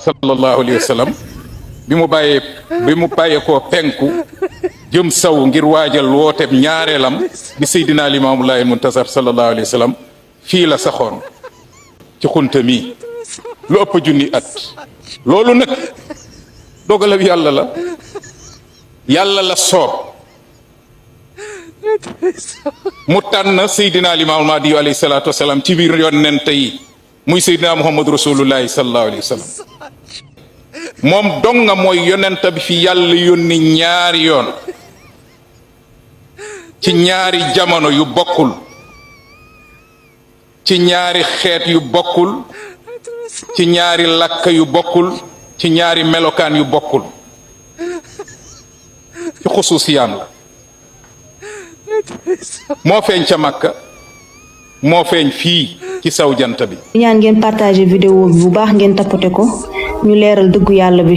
sallallahu alayhi wa sallam bi mu bàyyee koo penku jëm saw ngir waajal wooteeb ñaareelam bi Seydina Limaamullaahi Muntasar sallallahu alayhi wa sallam fii la saxoon ci xunta mi lu ëpp junni at. loolu nag dogalab yàlla la soob mu tànn Seydina Limaamul Mahdi alayhi salaatu wa salaam ci biir yonent yi muy Seydina Muhammad rasulullahi sallallahu alayhi wa sallam. moom dong nga mooy yonent bi fi yàlla yónni ñaari yoon ci ñaari jamono yu bokkul ci ñaari xeet yu bokkul ci ñaari làkk yu bokkul ci ñaari melokaan yu bokkul ci xusuusiyaan la moo feeñ ca Makka moo feeñ fii ci saw jant bi. ñaan ngeen partager vidéo bi bu baax ngeen tapoter ko ñu leeral dëggu yàlla bi.